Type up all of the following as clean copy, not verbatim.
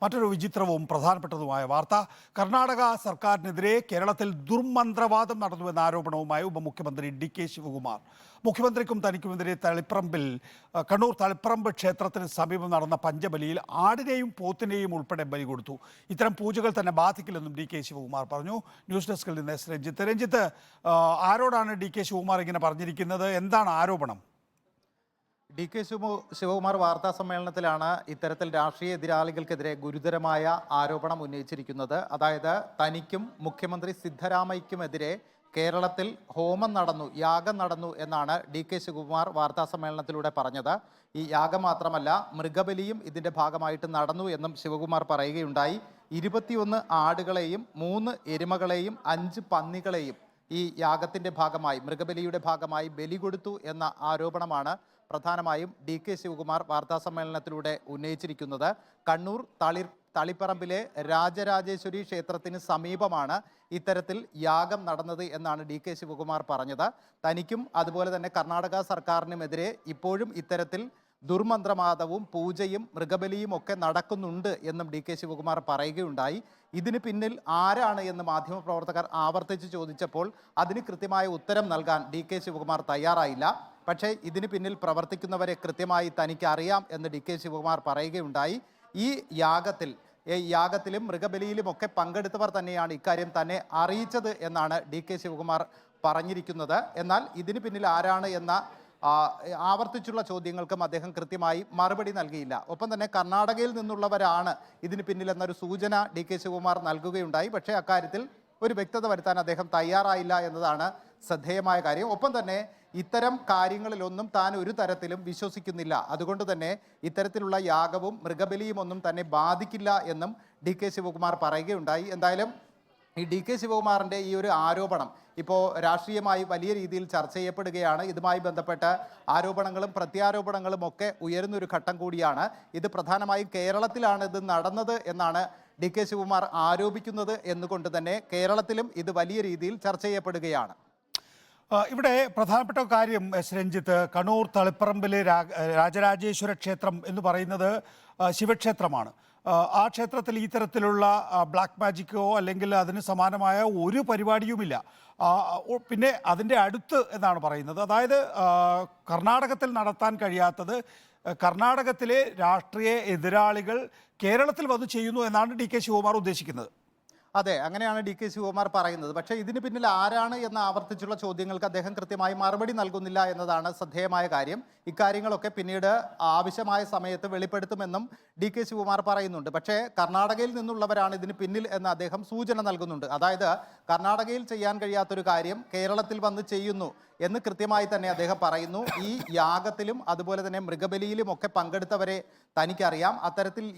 മറ്റൊരു വിചിത്രവും പ്രധാനപ്പെട്ടതുമായ വാർത്ത. കർണാടക സർക്കാരിനെതിരെ കേരളത്തിൽ ദുർമന്ത്രവാദം നടന്നുവെന്ന ആരോപണവുമായി ഉപമുഖ്യമന്ത്രി DK ശിവകുമാർ. മുഖ്യമന്ത്രിക്കും തനിക്കുമെതിരെ കണ്ണൂർ തളിപ്പറമ്പ് ക്ഷേത്രത്തിന് സമീപം നടന്ന പഞ്ചബലിയിൽ ആടിനെയും പോത്തിനെയും ഉൾപ്പെടെ ബലി കൊടുത്തു. ഇത്തരം പൂജകൾ തന്നെ ബാധിക്കില്ലെന്നും DK ശിവകുമാർ പറഞ്ഞു. ന്യൂസ് ഡെസ്കിൽ നിന്ന് രഞ്ജിത്ത്, ആരോടാണ് DK ശിവകുമാർ ഇങ്ങനെ പറഞ്ഞിരിക്കുന്നത്? എന്താണ് ആരോപണം? DK ശിവകുമാർ വാർത്താ സമ്മേളനത്തിലാണ് ഇത്തരത്തിൽ രാഷ്ട്രീയ എതിരാളികൾക്കെതിരെ ഗുരുതരമായ ആരോപണം ഉന്നയിച്ചിരിക്കുന്നത്. അതായത് തനിക്കും മുഖ്യമന്ത്രി സിദ്ധരാമയ്ക്കുമെതിരെ കേരളത്തിൽ ഹോമം നടന്നു, യാഗം നടന്നു എന്നാണ് DK ശിവകുമാർ വാർത്താ സമ്മേളനത്തിലൂടെ പറഞ്ഞത്. ഈ യാഗം മാത്രമല്ല, മൃഗബലിയും ഇതിൻ്റെ ഭാഗമായിട്ട് നടന്നു എന്നും ശിവകുമാർ പറയുകയുണ്ടായി. 21 ആടുകളെയും 3 എരുമകളെയും 5 പന്നികളെയും ഈ യാഗത്തിൻ്റെ ഭാഗമായി, മൃഗബലിയുടെ ഭാഗമായി ബലി കൊടുത്തു എന്ന ആരോപണമാണ് പ്രധാനമായും DK ശിവകുമാർ വാർത്താ സമ്മേളനത്തിലൂടെ ഉന്നയിച്ചിരിക്കുന്നത്. കണ്ണൂർ തളിപ്പറമ്പിലെ രാജരാജേശ്വരി ക്ഷേത്രത്തിന് സമീപമാണ് ഇത്തരത്തിൽ യാഗം നടന്നത് എന്നാണ് DK ശിവകുമാർ പറഞ്ഞത്. തനിക്കും അതുപോലെ തന്നെ കർണാടക സർക്കാരിനുമെതിരെ ഇപ്പോഴും ഇത്തരത്തിൽ ദുർമന്ത്രവാദവും പൂജയും മൃഗബലിയും ഒക്കെ നടക്കുന്നുണ്ട് എന്നും DK ശിവകുമാർ പറയുകയുണ്ടായി. ഇതിന് പിന്നിൽ ആരാണ് എന്ന് മാധ്യമപ്രവർത്തകർ ആവർത്തിച്ച് ചോദിച്ചപ്പോൾ അതിന് കൃത്യമായ ഉത്തരം നൽകാൻ DK ശിവകുമാർ തയ്യാറായില്ല. പക്ഷേ ഇതിന് പിന്നിൽ പ്രവർത്തിക്കുന്നവരെ കൃത്യമായി തനിക്ക് അറിയാം എന്ന് DK ശിവകുമാർ പറയുകയുണ്ടായി. ഈ യാഗത്തിലും മൃഗബലിയിലും ഒക്കെ പങ്കെടുത്തവർ തന്നെയാണ് ഇക്കാര്യം തന്നെ അറിയിച്ചത് എന്നാണ് DK ശിവകുമാർ പറഞ്ഞിരിക്കുന്നത്. എന്നാൽ ഇതിന് പിന്നിൽ ആരാണ് എന്ന ആവർത്തിച്ചുള്ള ചോദ്യങ്ങൾക്കും അദ്ദേഹം കൃത്യമായി മറുപടി നൽകിയില്ല. ഒപ്പം തന്നെ കർണാടകയിൽ നിന്നുള്ളവരാണ് ഇതിന് പിന്നിലെന്നൊരു സൂചന DK ശിവകുമാർ നൽകുകയുണ്ടായി. പക്ഷേ അക്കാര്യത്തിൽ ഒരു വ്യക്തത വരുത്താൻ അദ്ദേഹം തയ്യാറായില്ല എന്നതാണ് ശ്രദ്ധേയമായ കാര്യം. ഒപ്പം തന്നെ ഇത്തരം കാര്യങ്ങളിലൊന്നും താൻ ഒരു തരത്തിലും വിശ്വസിക്കുന്നില്ല. അതുകൊണ്ട് തന്നെ ഇത്തരത്തിലുള്ള യാഗവും മൃഗബലിയും ഒന്നും തന്നെ ബാധിക്കില്ല എന്നും DK ശിവകുമാർ പറയുകയുണ്ടായി. എന്തായാലും ഈ DK ശിവകുമാറിൻ്റെ ഈ ഒരു ആരോപണം ഇപ്പോൾ രാഷ്ട്രീയമായി വലിയ രീതിയിൽ ചർച്ച ചെയ്യപ്പെടുകയാണ്. ഇതുമായി ബന്ധപ്പെട്ട് ആരോപണങ്ങളും പ്രത്യാരോപണങ്ങളും ഒക്കെ ഉയരുന്നൊരു ഘട്ടം കൂടിയാണ്. ഇത് പ്രധാനമായും കേരളത്തിലാണ് ഇത് നടന്നത് എന്നാണ് DK ശിവകുമാർ ആരോപിക്കുന്നത് എന്നുകൊണ്ട് തന്നെ കേരളത്തിലും ഇത് വലിയ രീതിയിൽ ചർച്ച ചെയ്യപ്പെടുകയാണ്. ഇവിടെ പ്രധാനപ്പെട്ട കാര്യം രഞ്ജിത്ത്, കണ്ണൂർ തളിപ്പറമ്പിലെ രാജരാജേശ്വര ക്ഷേത്രം എന്ന് പറയുന്നത് ശിവക്ഷേത്രമാണ്. ആ ക്ഷേത്രത്തിൽ ഈ തരത്തിലുള്ള ബ്ലാക്ക് മാജിക്കോ അല്ലെങ്കിൽ അതിന് സമാനമായ ഒരു പരിപാടിയുമില്ല. പിന്നെ അതിൻ്റെ അടുത്ത് എന്നാണ് പറയുന്നത്. അതായത് കർണാടകത്തിൽ നടത്താൻ കഴിയാത്തത് കർണാടകത്തിലെ രാഷ്ട്രീയ എതിരാളികൾ കേരളത്തിൽ വന്ന് ചെയ്യുന്നു എന്നാണ് DK ശിവകുമാർ ഉദ്ദേശിക്കുന്നത്. അതെ, അങ്ങനെയാണ് DK ശിവകുമാർ പറയുന്നത്. പക്ഷേ ഇതിന് പിന്നിൽ ആരാണ് എന്ന ആവർത്തിച്ചുള്ള ചോദ്യങ്ങൾക്ക് അദ്ദേഹം കൃത്യമായി മറുപടി നൽകുന്നില്ല എന്നതാണ് ശ്രദ്ധേയമായ കാര്യം. ഇക്കാര്യങ്ങളൊക്കെ പിന്നീട് ആവശ്യമായ സമയത്ത് വെളിപ്പെടുത്തുമെന്നും DK ശിവകുമാർ പറയുന്നുണ്ട്. പക്ഷേ കർണാടകയിൽ നിന്നുള്ളവരാണ് ഇതിന് പിന്നിൽ എന്ന് അദ്ദേഹം സൂചന നൽകുന്നുണ്ട്. അതായത് കർണാടകയിൽ ചെയ്യാൻ കഴിയാത്തൊരു കാര്യം കേരളത്തിൽ വന്ന് ചെയ്യുന്നു എന്ന് കൃത്യമായി തന്നെ അദ്ദേഹം പറയുന്നു. ഈ യാഗത്തിലും അതുപോലെ തന്നെ മൃഗബലിയിലും ഒക്കെ പങ്കെടുത്തവരെ തനിക്കറിയാം.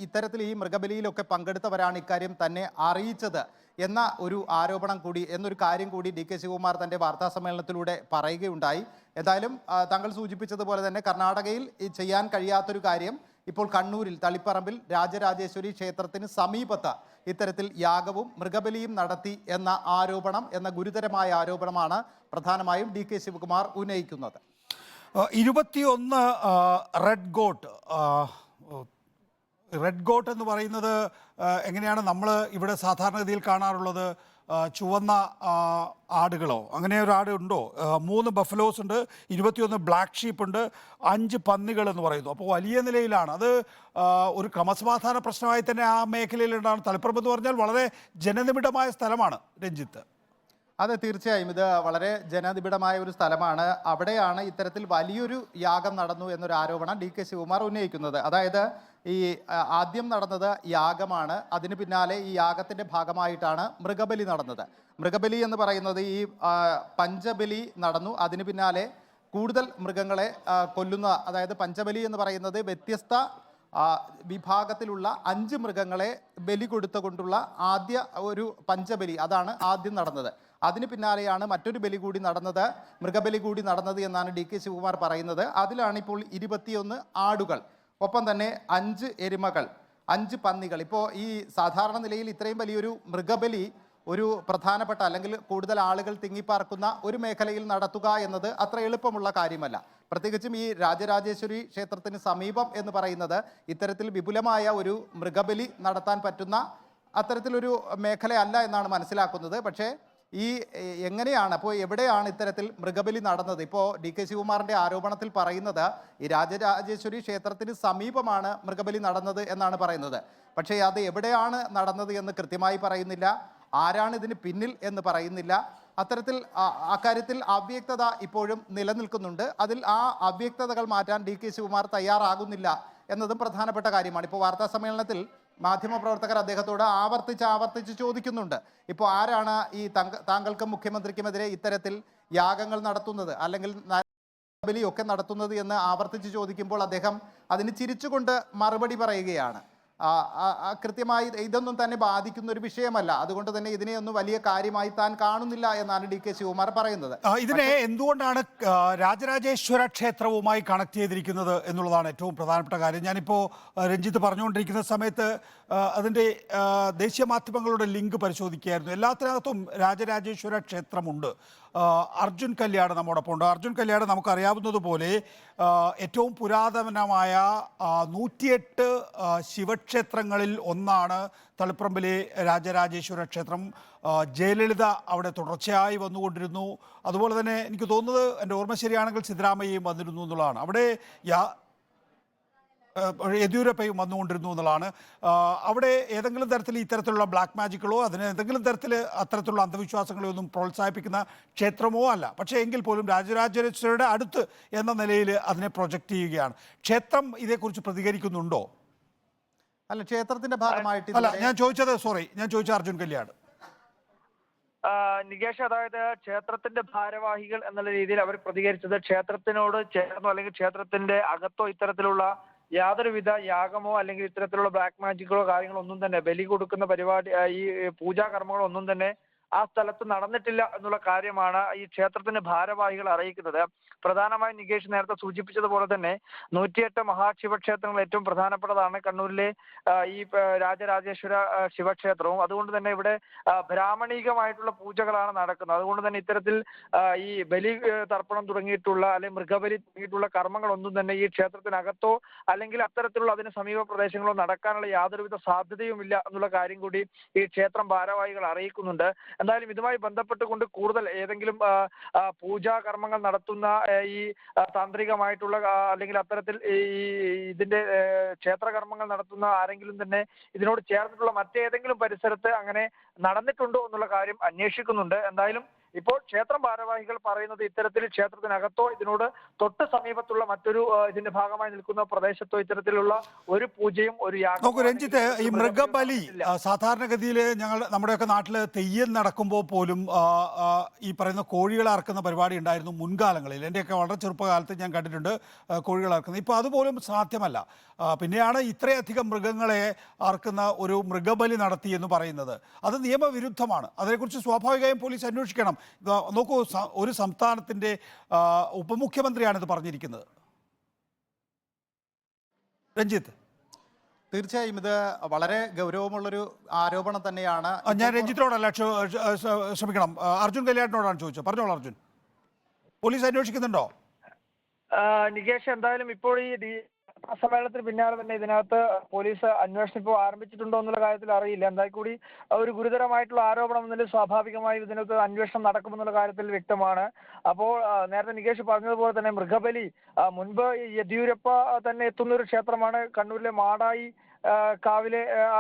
ഇത്തരത്തിൽ ഈ മൃഗബലിയിലൊക്കെ പങ്കെടുത്തവരാണ് ഇക്കാര്യം തന്നെ അറിയിച്ചത് എന്ന ഒരു ആരോപണം കൂടി, എന്നൊരു കാര്യം കൂടി DK ശിവകുമാർ തൻ്റെ വാർത്താ സമ്മേളനത്തിലൂടെ പറയുകയുണ്ടായി. എന്തായാലും താങ്കൾ സൂചിപ്പിച്ചതുപോലെ തന്നെ കർണാടകയിൽ ചെയ്യാൻ കഴിയാത്തൊരു കാര്യം ഇപ്പോൾ കണ്ണൂരിൽ തളിപ്പറമ്പിൽ രാജരാജേശ്വരി ക്ഷേത്രത്തിന് സമീപത്ത് ഇത്തരത്തിൽ യാഗവും മൃഗബലിയും നടത്തി എന്ന ഗുരുതരമായ ആരോപണമാണ് പ്രധാനമായും DK ശിവകുമാർ ഉന്നയിക്കുന്നത്. 21 റെഡ് ഗോട്ട് എന്ന് പറയുന്നത് എങ്ങനെയാണ് നമ്മൾ ഇവിടെ സാധാരണഗതിയിൽ കാണാറുള്ളത്? ചുവന്ന ആടുകളോ അങ്ങനെ ഒരു ആട് ഉണ്ടോ? 3 ബഫലോസ് ഉണ്ട്, 21 ബ്ലാക്ക് ഷീപ്പ് ഉണ്ട്, 5 പന്നികൾ എന്ന് പറയുന്നു. അപ്പോൾ വലിയ നിലയിലാണ് അത്. ഒരു ക്രമസമാധാന പ്രശ്നമായി തന്നെ ആ മേഖലയിലുണ്ടാണ്. തളിപ്പറമ്പ് എന്ന് പറഞ്ഞാൽ വളരെ ജനനിബിഡമായ സ്ഥലമാണ് രഞ്ജിത്ത്. അതെ, തീർച്ചയായും ഇത് വളരെ ജനനിബിഡമായ ഒരു സ്ഥലമാണ്. അവിടെയാണ് ഇത്തരത്തിൽ വലിയൊരു യാഗം നടന്നു എന്നൊരു ആരോപണം DK ശിവകുമാർ ഉന്നയിക്കുന്നത്. അതായത് ഈ ആദ്യം നടന്നത് യാഗമാണ്, അതിന് പിന്നാലെ ഈ യാഗത്തിൻ്റെ ഭാഗമായിട്ടാണ് മൃഗബലി നടന്നത്. മൃഗബലി എന്ന് പറയുന്നത് ഈ പഞ്ചബലി നടന്നു, അതിന് പിന്നാലെ കൂടുതൽ മൃഗങ്ങളെ കൊല്ലുന്ന, അതായത് പഞ്ചബലി എന്ന് പറയുന്നത് വ്യത്യസ്ത വിഭാഗത്തിലുള്ള 5 മൃഗങ്ങളെ ബലി കൊടുത്തുകൊണ്ടുള്ള ആദ്യ ഒരു പഞ്ചബലി, അതാണ് ആദ്യം നടന്നത്. അതിന് പിന്നാലെയാണ് മറ്റൊരു ബലി കൂടി നടന്നത്, മൃഗബലി കൂടി നടന്നത് എന്നാണ് DK ശിവകുമാർ പറയുന്നത്. അതിലാണ് ഇപ്പോൾ 21 ആടുകൾ, ഒപ്പം തന്നെ 5 എരുമകൾ, 5 പന്നികൾ. ഇപ്പോൾ ഈ സാധാരണ നിലയിൽ ഇത്രയും വലിയൊരു മൃഗബലി ഒരു പ്രധാനപ്പെട്ട അല്ലെങ്കിൽ കൂടുതൽ ആളുകൾ തിങ്ങിപ്പാർക്കുന്ന ഒരു മേഖലയിൽ നടത്തുക എന്നത് അത്ര എളുപ്പമുള്ള കാര്യമല്ല. പ്രത്യേകിച്ചും ഈ രാജരാജേശ്വരി ക്ഷേത്രത്തിന് സമീപം എന്ന് പറയുന്നത് ഇത്തരത്തിൽ വിപുലമായ ഒരു മൃഗബലി നടത്താൻ പറ്റുന്ന അത്തരത്തിലൊരു മേഖലയല്ല എന്നാണ് മനസ്സിലാക്കുന്നത്. പക്ഷേ ഈ എങ്ങനെയാണ്, അപ്പോൾ എവിടെയാണ് ഇത്തരത്തിൽ മൃഗബലി നടന്നത്? ഇപ്പോൾ DK ശിവകുമാറിൻ്റെ ആരോപണത്തിൽ പറയുന്നത് ഈ രാജരാജേശ്വരി ക്ഷേത്രത്തിന് സമീപമാണ് മൃഗബലി നടന്നത് എന്നാണ് പറയുന്നത്. പക്ഷേ അത് എവിടെയാണ് നടന്നത് എന്ന് കൃത്യമായി പറയുന്നില്ല. ആരാണ് ഇതിന് പിന്നിൽ എന്ന് പറയുന്നില്ല. അത്തരത്തിൽ അക്കാര്യത്തിൽ അവ്യക്തത ഇപ്പോഴും നിലനിൽക്കുന്നുണ്ട്. അതിൽ ആ അവ്യക്തതകൾ മാറ്റാൻ DK ശിവകുമാർ തയ്യാറാകുന്നില്ല എന്നതും പ്രധാനപ്പെട്ട കാര്യമാണ്. ഇപ്പോൾ വാർത്താ സമ്മേളനത്തിൽ മാധ്യമപ്രവർത്തകർ അദ്ദേഹത്തോട് ആവർത്തിച്ച് ചോദിക്കുന്നുണ്ട്, ഇപ്പോൾ ആരാണ് ഈ താങ്കൾക്കും മുഖ്യമന്ത്രിക്കുമെതിരെ ഇത്തരത്തിൽ യാഗങ്ങൾ നടത്തുന്നത് അല്ലെങ്കിൽ ബലിയൊക്കെ നടത്തുന്നത് എന്ന് ആവർത്തിച്ച് ചോദിക്കുമ്പോൾ അദ്ദേഹം അതിന് ചിരിച്ചുകൊണ്ട് മറുപടി പറയുകയാണ്. കൃത്യമായി ഇതൊന്നും തന്നെ ബാധിക്കുന്ന ഒരു വിഷയമല്ല, അതുകൊണ്ട് തന്നെ ഇതിനെയൊന്നും വലിയ കാര്യമായി താൻ കാണുന്നില്ല എന്നാണ് DK ശിവകുമാർ പറയുന്നത്. ഇതിനെ എന്തുകൊണ്ടാണ് രാജരാജേശ്വര ക്ഷേത്രവുമായി കണക്ട് ചെയ്തിരിക്കുന്നത് എന്നുള്ളതാണ് ഏറ്റവും പ്രധാനപ്പെട്ട കാര്യം. ഞാനിപ്പോൾ രഞ്ജിത്ത് പറഞ്ഞുകൊണ്ടിരിക്കുന്ന സമയത്ത് അതിൻ്റെ ദേശീയ മാധ്യമങ്ങളുടെ ലിങ്ക് പരിശോധിക്കുകയായിരുന്നു. എല്ലാത്തിനകത്തും രാജരാജേശ്വര ക്ഷേത്രമുണ്ട്. അർജുൻ കല്യാട് നമ്മോടൊപ്പം ഉണ്ട്. അർജുൻ കല്യാട് നമുക്കറിയാവുന്നതുപോലെ ഏറ്റവും പുരാതനമായ 108 ശിവക്ഷേത്രങ്ങളിൽ ഒന്നാണ് തളിപ്പറമ്പിലെ രാജരാജേശ്വര ക്ഷേത്രം. ജയലളിത അവിടെ തുടർച്ചയായി വന്നുകൊണ്ടിരുന്നു. അതുപോലെ തന്നെ എനിക്ക് തോന്നുന്നത്, എൻ്റെ ഓർമ്മ ശരിയാണെങ്കിൽ സിദ്ധരാമയ്യയും വന്നിരുന്നു എന്നുള്ളതാണ്. അവിടെ യെദ്യൂരപ്പയും വന്നുകൊണ്ടിരുന്നു എന്നുള്ളതാണ്. അവിടെ ഏതെങ്കിലും തരത്തിൽ ഇത്തരത്തിലുള്ള ബ്ലാക്ക് മാജിക്കുകളോ അതിന് ഏതെങ്കിലും തരത്തിൽ അത്തരത്തിലുള്ള അന്ധവിശ്വാസങ്ങളോ ഒന്നും പ്രോത്സാഹിപ്പിക്കുന്ന ക്ഷേത്രമോ അല്ല. പക്ഷേ എങ്കിൽ പോലും രാജരാജേശ്വരിയുടെ അടുത്ത് എന്ന നിലയിൽ അതിനെ പ്രൊജക്റ്റ് ചെയ്യുകയാണ്. ക്ഷേത്രം ഇതേക്കുറിച്ച് പ്രതികരിക്കുന്നുണ്ടോ? അല്ല, ക്ഷേത്രത്തിന്റെ ഭാഗമായിട്ട് അല്ല, ഞാൻ ചോദിച്ചത് അർജുൻ കല്യാട്. നികേഷ്, അതായത് ക്ഷേത്രത്തിന്റെ ഭാരവാഹികൾ എന്നുള്ള രീതിയിൽ അവർ പ്രതികരിച്ചത് ക്ഷേത്രത്തിനോട് ചേർന്നോ അല്ലെങ്കിൽ ക്ഷേത്രത്തിന്റെ അകത്തോ ഇത്തരത്തിലുള്ള യാതൊരുവിധ യാഗമോ അല്ലെങ്കിൽ ഇത്തരത്തിലുള്ള ബ്ലാക്ക് മാജിക്കുകളോ കാര്യങ്ങളോ ഒന്നും തന്നെ, ബലി കൊടുക്കുന്ന പരിപാടി, ഈ പൂജാകർമ്മങ്ങളോ ഒന്നും തന്നെ ആ സ്ഥലത്ത് നടന്നിട്ടില്ല എന്നുള്ള കാര്യമാണ് ഈ ക്ഷേത്രത്തിന്റെ ഭാരവാഹികൾ അറിയിക്കുന്നത്. പ്രധാനമായും നികേഷ് നേരത്തെ സൂചിപ്പിച്ചതുപോലെ തന്നെ 108 മഹാശിവക്ഷേത്രങ്ങൾ ഏറ്റവും പ്രധാനപ്പെട്ടതാണ് കണ്ണൂരിലെ ഈ രാജരാജേശ്വര ശിവക്ഷേത്രവും. അതുകൊണ്ട് തന്നെ ഇവിടെ ബ്രാഹ്മണികമായിട്ടുള്ള പൂജകളാണ് നടക്കുന്നത്. അതുകൊണ്ട് തന്നെ ഇത്തരത്തിൽ ഈ ബലി തർപ്പണം തുടങ്ങിയിട്ടുള്ള അല്ലെങ്കിൽ മൃഗബലി തുടങ്ങിയിട്ടുള്ള കർമ്മങ്ങളൊന്നും തന്നെ ഈ ക്ഷേത്രത്തിനകത്തോ അല്ലെങ്കിൽ അത്തരത്തിലുള്ള അതിന് സമീപ പ്രദേശങ്ങളോ നടക്കാനുള്ള യാതൊരുവിധ സാധ്യതയുമില്ല എന്നുള്ള കാര്യം കൂടി ഈ ക്ഷേത്രം ഭാരവാഹികൾ അറിയിക്കുന്നുണ്ട്. എന്തായാലും ഇതുമായി ബന്ധപ്പെട്ടുകൊണ്ട് കൂടുതൽ ഏതെങ്കിലും പൂജാ കർമ്മങ്ങൾ നടത്തുന്ന ഈ താന്ത്രികമായിട്ടുള്ള അല്ലെങ്കിൽ അത്തരത്തിൽ ഈ ഇതിന്റെ ക്ഷേത്രകർമ്മങ്ങൾ നടത്തുന്ന ആരെങ്കിലും തന്നെ ഇതിനോട് ചേർന്നിട്ടുള്ള മറ്റേതെങ്കിലും പരിസരത്ത് അങ്ങനെ നടന്നിട്ടുണ്ടോ എന്നുള്ള കാര്യം അന്വേഷിക്കുന്നുണ്ട്. എന്തായാലും ഇപ്പോൾ ക്ഷേത്രം ഭാരവാഹികൾ പറയുന്നത് ഇത്തരത്തിൽ ക്ഷേത്രത്തിനകത്തോ ഇതിനോട് തൊട്ട് സമീപത്തുള്ള മറ്റൊരു ഇതിന്റെ ഭാഗമായി നിൽക്കുന്ന പ്രദേശത്തോ ഇത്തരത്തിലുള്ള ഒരു പൂജയും ഒരു യാഗവും. രഞ്ജിത്ത്, ഈ മൃഗബലി സാധാരണഗതിയിൽ നമ്മുടെയൊക്കെ നാട്ടിൽ തെയ്യം നടക്കുമ്പോൾ പോലും ഈ പറയുന്ന കോഴികളെ അറക്കുന്ന പരിപാടി ഉണ്ടായിരുന്നു മുൻകാലങ്ങളിൽ. എൻ്റെയൊക്കെ വളരെ ചെറുപ്പകാലത്ത് ഞാൻ കണ്ടിട്ടുണ്ട് കോഴികളെ അറക്കുന്നത്. ഇപ്പോൾ അതുപോലും സാധ്യമല്ല. പിന്നെയാണ് ഇത്രയധികം മൃഗങ്ങളെ അറക്കുന്ന ഒരു മൃഗബലി നടത്തി എന്ന് പറയുന്നത്. അത് നിയമവിരുദ്ധമാണ്. അതിനെക്കുറിച്ച് സ്വാഭാവികമായും പോലീസ് അന്വേഷിക്കണം. നോക്കൂ, ഒരു സംസ്ഥാനത്തിന്റെ ഉപമുഖ്യമന്ത്രിയാണ് ഇത് പറഞ്ഞിരിക്കുന്നത്. രഞ്ജിത്ത്, തീർച്ചയായും ഇത് വളരെ ഗൗരവമുള്ളൊരു ആരോപണം തന്നെയാണ്. ഞാൻ രഞ്ജിത്തിനോടല്ല, ക്ഷമിക്കണം, അർജുൻ കല്യാണിനോടാണ് ചോദിച്ചത്. പറഞ്ഞോളൂ അർജുൻ, പോലീസ് അന്വേഷിക്കുന്നുണ്ടോ? നികേഷ്, എന്തായാലും ഇപ്പോൾ ഈ സമ്മേളനത്തിന് പിന്നാലെ തന്നെ ഇതിനകത്ത് പോലീസ് അന്വേഷണം ഇപ്പോൾ ആരംഭിച്ചിട്ടുണ്ടോ എന്നുള്ള കാര്യത്തിൽ അറിയില്ല. എന്തായാലും കൂടി ഒരു ഗുരുതരമായിട്ടുള്ള ആരോപണം എന്നതിൽ സ്വാഭാവികമായും ഇതിനകത്ത് അന്വേഷണം നടക്കുമെന്നുള്ള കാര്യത്തിൽ വ്യക്തമാണ്. അപ്പോൾ നേരത്തെ നികേഷ് പറഞ്ഞതുപോലെ തന്നെ മൃഗബലി മുൻപ് യെദ്യൂരപ്പ തന്നെ എത്തുന്ന ഒരു ക്ഷേത്രമാണ് കണ്ണൂരിലെ മാടായി കാവിലെ ആ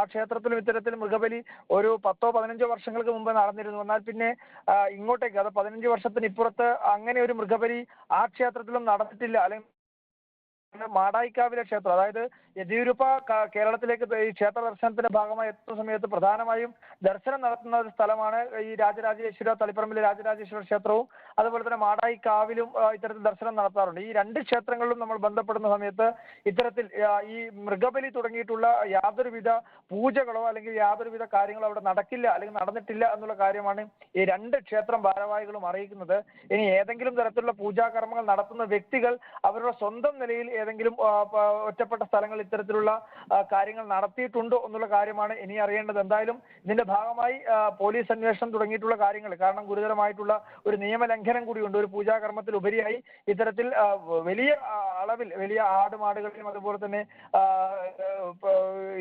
ക്ഷേത്രത്തിലും ഇത്തരത്തിൽ മൃഗബലി ഒരു 10-15 വർഷങ്ങൾക്ക് മുമ്പ് നടന്നിരുന്നു. എന്നാൽ പിന്നെ ഇങ്ങോട്ടേക്ക്, അത് 15 വർഷത്തിന് ഇപ്പുറത്ത് അങ്ങനെ ഒരു മൃഗബലി ആ ക്ഷേത്രത്തിലും നടന്നിട്ടില്ല. അല്ലെങ്കിൽ മാടായിക്കാവിലെ ക്ഷേത്രം, അതായത് യെദ്യൂരപ്പ കേരളത്തിലേക്ക് ഈ ക്ഷേത്ര ദർശനത്തിന്റെ ഭാഗമായി എത്തുന്ന സമയത്ത് പ്രധാനമായും ദർശനം നടത്തുന്ന ഒരു സ്ഥലമാണ് ഈ തളിപ്പറമ്പിലെ രാജരാജേശ്വര ക്ഷേത്രവും അതുപോലെ തന്നെ മാടായിക്കാവിലും ഇത്തരത്തിൽ ദർശനം നടത്താറുണ്ട്. ഈ രണ്ട് ക്ഷേത്രങ്ങളിലും നമ്മൾ ബന്ധപ്പെടുന്ന സമയത്ത് ഇത്തരത്തിൽ ഈ മൃഗബലി തുടങ്ങിയിട്ടുള്ള യാതൊരുവിധ പൂജകളോ അല്ലെങ്കിൽ യാതൊരുവിധ കാര്യങ്ങളോ അവിടെ നടക്കില്ല അല്ലെങ്കിൽ നടന്നിട്ടില്ല എന്നുള്ള കാര്യമാണ് ഈ രണ്ട് ക്ഷേത്രം ഭാരവാഹികളും അറിയിക്കുന്നത്. ഇനി ഏതെങ്കിലും തരത്തിലുള്ള പൂജാകർമ്മങ്ങൾ നടത്തുന്ന വ്യക്തികൾ അവരുടെ സ്വന്തം നിലയിൽ ഏതെങ്കിലും ഒറ്റപ്പെട്ട സ്ഥലങ്ങളിൽ ഇത്തരത്തിലുള്ള കാര്യങ്ങൾ നടത്തിയിട്ടുണ്ടോ എന്നുള്ള കാര്യമാണ് ഇനി അറിയേണ്ടത്. എന്തായാലും ഇതിന്റെ ഭാഗമായി പോലീസ് അന്വേഷണം തുടങ്ങിയിട്ടുള്ള കാര്യങ്ങൾ, കാരണം ഗുരുതരമായിട്ടുള്ള ഒരു നിയമലംഘനം കൂടിയുണ്ട്. ഒരു പൂജാകർമ്മത്തിൽ ഉപരിയായി ഇത്തരത്തിൽ വലിയ അളവിൽ വലിയ ആടുമാടുകളെയും അതുപോലെ തന്നെ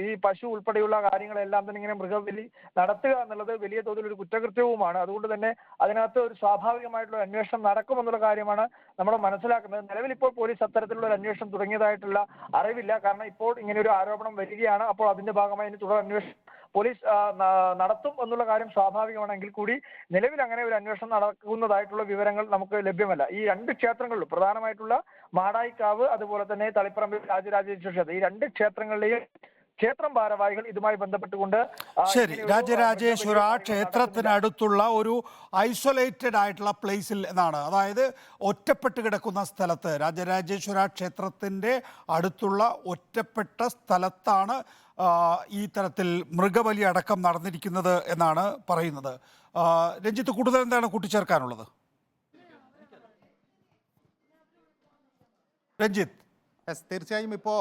ഈ പശു ഉൾപ്പെടെയുള്ള കാര്യങ്ങളെല്ലാം തന്നെ ഇങ്ങനെ മൃഗബലി നടത്തുക എന്നുള്ളത് വലിയ തോതിൽ ഒരു കുറ്റകൃത്യവുമാണ്. അതുകൊണ്ട് തന്നെ അതിനകത്ത് ഒരു സ്വാഭാവികമായിട്ടുള്ള അന്വേഷണം നടക്കുമെന്നുള്ള കാര്യമാണ് നമ്മൾ മനസ്സിലാക്കുന്നത്. നിലവിൽ ഇപ്പോൾ പോലീസ് അത്തരത്തിലുള്ള ഒരു അന്വേഷണം തുടങ്ങിയതായിട്ടുള്ള അറിവില്ല. കാരണം ഇപ്പോൾ ഇങ്ങനെ ഒരു ആരോപണം വരികയാണ്. അപ്പോൾ അതിന്റെ ഭാഗമായി ഇനി തുടർ അന്വേഷണം പോലീസ് നടത്തും എന്നുള്ള കാര്യം സ്വാഭാവികമാണെങ്കിൽ കൂടി നിലവിൽ അങ്ങനെ ഒരു അന്വേഷണം നടക്കുന്നതായിട്ടുള്ള വിവരങ്ങൾ നമുക്ക് ലഭ്യമല്ല. ഈ രണ്ട് ക്ഷേത്രങ്ങളിലും പ്രധാനമായിട്ടുള്ള മാടായിക്കാവ് അതുപോലെ തന്നെ തളിപ്പറമ്പ് രാജരാജേശ്വര ക്ഷേത്രം, ഈ രണ്ട് ക്ഷേത്രങ്ങളിലെയും ക്ഷേത്രം ഭാരവാഹികൾ ഇതുമായി ബന്ധപ്പെട്ടുകൊണ്ട് ശരി, രാജരാജേശ്വര ക്ഷേത്രത്തിനടുത്തുള്ള ഒരു ഐസൊലേറ്റഡ് ആയിട്ടുള്ള പ്ലേസിൽ എന്നാണ്, അതായത് ഒറ്റപ്പെട്ട് കിടക്കുന്ന സ്ഥലത്ത്, രാജരാജേശ്വര ക്ഷേത്രത്തിൻ്റെ അടുത്തുള്ള ഒറ്റപ്പെട്ട സ്ഥലത്താണ് ഈ തരത്തിൽ മൃഗബലി അടക്കം നടന്നിരിക്കുന്നത് എന്നാണ് പറയുന്നത്. രഞ്ജിത്ത്, കൂടുതൽ എന്താണ് കൂട്ടിച്ചേർക്കാനുള്ളത്? രഞ്ജിത്ത്. തീർച്ചയായും ഇപ്പോൾ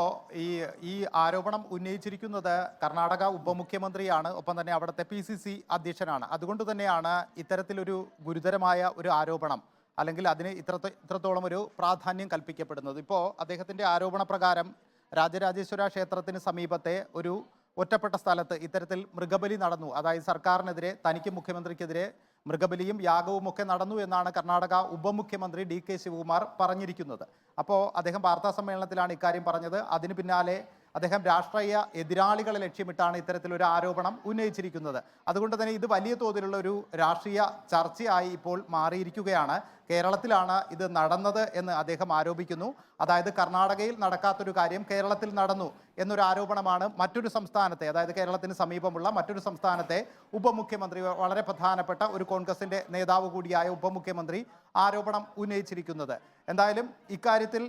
ഈ ആരോപണം ഉന്നയിച്ചിരിക്കുന്നത് കർണാടക ഉപമുഖ്യമന്ത്രിയാണ്, ഒപ്പം തന്നെ അവിടുത്തെ PCC അധ്യക്ഷനാണ്. അതുകൊണ്ട് തന്നെയാണ് ഇത്തരത്തിലൊരു ഗുരുതരമായ ഒരു ആരോപണം അല്ലെങ്കിൽ അതിന് ഇത്രത്തോളം ഒരു പ്രാധാന്യം കൽപ്പിക്കപ്പെടുന്നത്. ഇപ്പോൾ അദ്ദേഹത്തിൻ്റെ ആരോപണ പ്രകാരം രാജരാജേശ്വര ക്ഷേത്രത്തിന് സമീപത്തെ ഒരു ഒറ്റപ്പെട്ട സ്ഥലത്ത് ഇത്തരത്തിൽ മൃഗബലി നടന്നു. അതായത് സർക്കാരിനെതിരെ, തനിക്ക് മുഖ്യമന്ത്രിക്കെതിരെ മൃഗബലിയും യാഗവും ഒക്കെ നടന്നു എന്നാണ് കർണാടക ഉപമുഖ്യമന്ത്രി DK ശിവകുമാർ പറഞ്ഞിരിക്കുന്നത്. അപ്പോൾ അദ്ദേഹം വാർത്താ സമ്മേളനത്തിലാണ് ഇക്കാര്യം പറഞ്ഞത്. അതിന് പിന്നാലെ അദ്ദേഹം രാഷ്ട്രീയ എതിരാളികളെ ലക്ഷ്യമിട്ടാണ് ഇത്തരത്തിലൊരു ആരോപണം ഉന്നയിച്ചിരിക്കുന്നത്. അതുകൊണ്ട് തന്നെ ഇത് വലിയ തോതിലുള്ള ഒരു രാഷ്ട്രീയ ചർച്ചയായി ഇപ്പോൾ മാറിയിരിക്കുകയാണ്. കേരളത്തിലാണ് ഇത് നടന്നത് എന്ന് അദ്ദേഹം ആരോപിക്കുന്നു. അതായത് കർണാടകയിൽ നടക്കാത്തൊരു കാര്യം കേരളത്തിൽ നടന്നു എന്നൊരു ആരോപണമാണ് മറ്റൊരു സംസ്ഥാനത്തെ, അതായത് കേരളത്തിന് സമീപമുള്ള മറ്റൊരു സംസ്ഥാനത്തെ ഉപമുഖ്യമന്ത്രി, വളരെ പ്രധാനപ്പെട്ട ഒരു കോൺഗ്രസിൻ്റെ നേതാവ് കൂടിയായ ഉപമുഖ്യമന്ത്രി ആരോപണം ഉന്നയിച്ചിരിക്കുന്നത്. എന്തായാലും ഇക്കാര്യത്തിൽ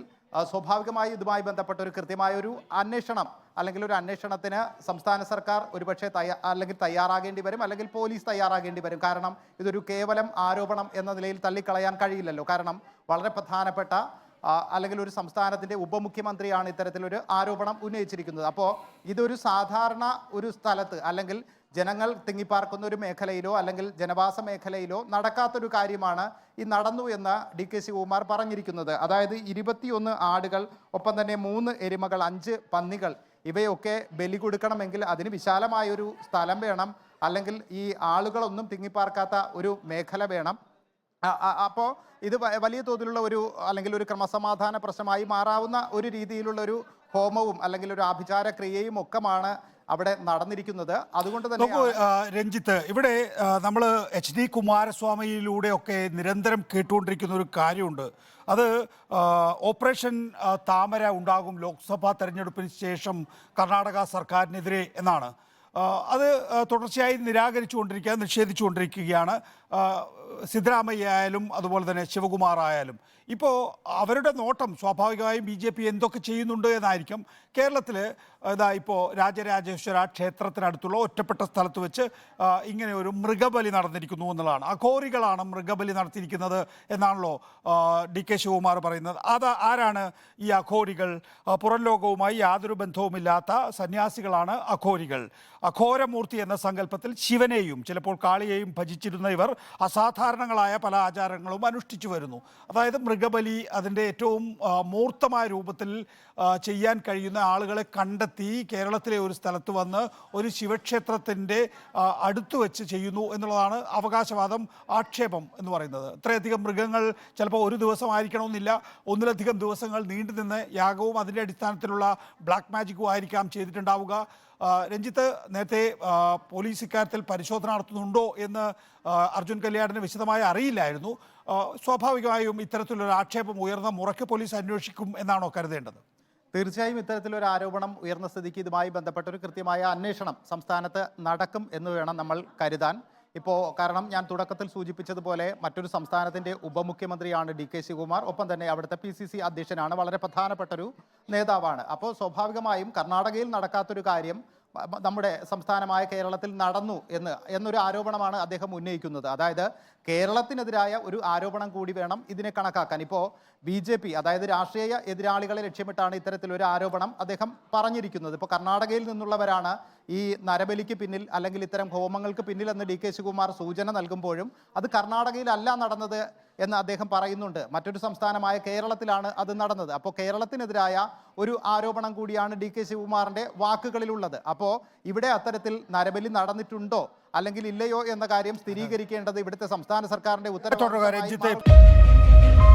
സ്വാഭാവികമായി ഇതുമായി ബന്ധപ്പെട്ട ഒരു കൃത്യമായ ഒരു അന്വേഷണം അല്ലെങ്കിൽ ഒരു അന്വേഷണത്തിന് സംസ്ഥാന സർക്കാർ ഒരുപക്ഷെ തയ്യാറാകേണ്ടി വരും, അല്ലെങ്കിൽ പോലീസ് തയ്യാറാകേണ്ടി വരും. കാരണം ഇതൊരു കേവലം ആരോപണം എന്ന നിലയിൽ തള്ളിക്കളയാൻ കഴിയില്ലല്ലോ. കാരണം വളരെ പ്രധാനപ്പെട്ട അല്ലെങ്കിൽ ഒരു സംസ്ഥാനത്തിൻ്റെ ഉപമുഖ്യമന്ത്രിയാണ് ഇത്തരത്തിലൊരു ആരോപണം ഉന്നയിച്ചിരിക്കുന്നത്. അപ്പോൾ ഇതൊരു സാധാരണ ഒരു സ്ഥലത്ത് അല്ലെങ്കിൽ ജനങ്ങൾ തിങ്ങിപ്പാർക്കുന്ന ഒരു മേഖലയിലോ അല്ലെങ്കിൽ ജനവാസ മേഖലയിലോ നടക്കാത്തൊരു കാര്യമാണ് ഈ നടന്നു എന്ന് DK ശിവകുമാർ പറഞ്ഞിരിക്കുന്നത്. അതായത് 21 ആടുകൾ, ഒപ്പം തന്നെ 3 എരുമകൾ, 5 പന്നികൾ, ഇവയൊക്കെ ബലി കൊടുക്കണമെങ്കിൽ അതിന് വിശാലമായൊരു സ്ഥലം വേണം, അല്ലെങ്കിൽ ഈ ആളുകളൊന്നും തിങ്ങിപ്പാർക്കാത്ത ഒരു മേഖല വേണം. അപ്പോൾ ഇത് വലിയ തോതിലുള്ള ഒരു അല്ലെങ്കിൽ ഒരു ക്രമസമാധാന പ്രശ്നമായി മാറാവുന്ന ഒരു രീതിയിലുള്ള ഒരു ഹോമവും അല്ലെങ്കിൽ ഒരു ആഭിചാര ക്രിയയും ഒക്കെയാണ് അവിടെ നടന്നിരിക്കുന്നത്. അതുകൊണ്ട് തന്നെ രഞ്ജിത്ത്, ഇവിടെ നമ്മൾ HD കുമാരസ്വാമിയിലൂടെയൊക്കെ നിരന്തരം കേട്ടുകൊണ്ടിരിക്കുന്ന ഒരു കാര്യമുണ്ട്. അത് ഓപ്പറേഷൻ താമര ഉണ്ടാകും ലോക്സഭാ തെരഞ്ഞെടുപ്പിന് ശേഷം കർണാടക സർക്കാരിനെതിരെ എന്നാണ്. അത് തുടർച്ചയായി നിഷേധിച്ചുകൊണ്ടിരിക്കുകയാണ് സിദ്ധരാമയ്യ ആയാലും അതുപോലെ തന്നെ ശിവകുമാർ ആയാലും. ഇപ്പോൾ അവരുടെ നോട്ടം സ്വാഭാവികമായും BJP എന്തൊക്കെ ചെയ്യുന്നുണ്ട് എന്നായിരിക്കും. കേരളത്തിൽ ഇതാ ഇപ്പോൾ രാജരാജേശ്വര ക്ഷേത്രത്തിനടുത്തുള്ള ഒറ്റപ്പെട്ട സ്ഥലത്ത് വെച്ച് ഇങ്ങനെ ഒരു മൃഗബലി നടന്നിരിക്കുന്നു എന്നുള്ളതാണ്. അഘോരികളാണ് മൃഗബലി നടത്തിയിരിക്കുന്നത് എന്നാണല്ലോ DK ശിവകുമാർ പറയുന്നത്. ആരാണ് ഈ അഘോരികൾ? പുറം ലോകവുമായി യാതൊരു ബന്ധവുമില്ലാത്ത സന്യാസികളാണ് അഘോരികൾ. അഘോരമൂർത്തി എന്ന സങ്കല്പത്തിൽ ശിവനെയും ചിലപ്പോൾ കാളിയെയും ഭജിച്ചിരുന്ന ഇവർ അസാധാരണങ്ങളായ പല ആചാരങ്ങളും അനുഷ്ഠിച്ചു വരുന്നു. അതായത് മൃഗബലി അതിൻ്റെ ഏറ്റവും മൂർത്തമായ രൂപത്തിൽ ചെയ്യാൻ കഴിയുന്ന ആളുകളെ കണ്ടെത്തി കേരളത്തിലെ ഒരു സ്ഥലത്ത് വന്ന് ഒരു ശിവക്ഷേത്രത്തിൻ്റെ അടുത്ത് വെച്ച് ചെയ്യുന്നു എന്നുള്ളതാണ് അവകാശവാദം, ആക്ഷേപം എന്ന് പറയുന്നത്. ഇത്രയധികം മൃഗങ്ങൾ ചിലപ്പോൾ ഒരു ദിവസമായിരിക്കണമെന്നില്ല, ഒന്നിലധികം ദിവസങ്ങൾ നീണ്ടുനിന്ന് യാഗവും അതിൻ്റെ അടിസ്ഥാനത്തിലുള്ള ബ്ലാക്ക് മാജിക്കും ആയിരിക്കാം ചെയ്തിട്ടുണ്ടാവുക. രഞ്ജിത്ത്, നേരത്തെ പോലീസ് ഇക്കാര്യത്തിൽ പരിശോധന നടത്തുന്നുണ്ടോ എന്ന് അർജുൻ കല്യാണിന് വിശദമായി അറിയില്ലായിരുന്നു. സ്വാഭാവികമായും ഇത്തരത്തിലൊരു ആക്ഷേപം ഉയർന്ന മുറയ്ക്ക് പോലീസ് അന്വേഷിക്കും എന്നാണോ കരുതേണ്ടത്? തീർച്ചയായും ഇത്തരത്തിലൊരു ആരോപണം ഉയർന്ന സ്ഥിതിക്ക് ഇതുമായി ബന്ധപ്പെട്ട ഒരു കൃത്യമായ അന്വേഷണം സംസ്ഥാനത്ത് നടക്കും എന്ന് വേണം നമ്മൾ കരുതാൻ. ഇപ്പോൾ കാരണം ഞാൻ തുടക്കത്തിൽ സൂചിപ്പിച്ചതുപോലെ മറ്റൊരു സംസ്ഥാനത്തിൻ്റെ ഉപമുഖ്യമന്ത്രിയാണ് DK ശിവകുമാർ, ഒപ്പം തന്നെ അവിടുത്തെ PCC അധ്യക്ഷനാണ്, വളരെ പ്രധാനപ്പെട്ടൊരു നേതാവാണ്. അപ്പോൾ സ്വാഭാവികമായും കർണാടകയിൽ നടക്കാത്തൊരു കാര്യം നമ്മുടെ സംസ്ഥാനമായ കേരളത്തിൽ നടന്നു എന്നൊരു ആരോപണമാണ് അദ്ദേഹം ഉന്നയിക്കുന്നത്. അതായത് കേരളത്തിനെതിരായ ഒരു ആരോപണം കൂടി വേണം ഇതിനെ കണക്കാക്കാൻ. ഇപ്പോൾ BJP, അതായത് രാഷ്ട്രീയ എതിരാളികളെ ലക്ഷ്യമിട്ടാണ് ഇത്തരത്തിലൊരു ആരോപണം അദ്ദേഹം പറഞ്ഞിരിക്കുന്നത്. ഇപ്പോൾ കർണാടകയിൽ നിന്നുള്ളവരാണ് ഈ നരബലിക്ക് പിന്നിൽ അല്ലെങ്കിൽ ഇത്തരം ഹോമങ്ങൾക്ക് പിന്നിൽ എന്ന് DK ശിവകുമാർ സൂചന നൽകുമ്പോഴും അത് കർണാടകയിലല്ല നടന്നത് എന്ന് അദ്ദേഹം പറയുന്നുണ്ട്. മറ്റൊരു സംസ്ഥാനമായ കേരളത്തിലാണ് അത് നടന്നത്. അപ്പോൾ കേരളത്തിനെതിരായ ഒരു ആരോപണം കൂടിയാണ് DK ശിവകുമാറിന്റെ വാക്കുകളിലുള്ളത്. അപ്പോൾ ഇവിടെ അത്തരത്തിൽ നരബലി നടന്നിട്ടുണ്ടോ അല്ലെങ്കിൽ ഇല്ലയോ എന്ന കാര്യം സ്ഥിരീകരിക്കേണ്ടത് ഇവിടുത്തെ സംസ്ഥാന സർക്കാരിന്റെ തുടരുക, രഞ്ജിത്ത്. ഉത്തരവാദിത്തമായി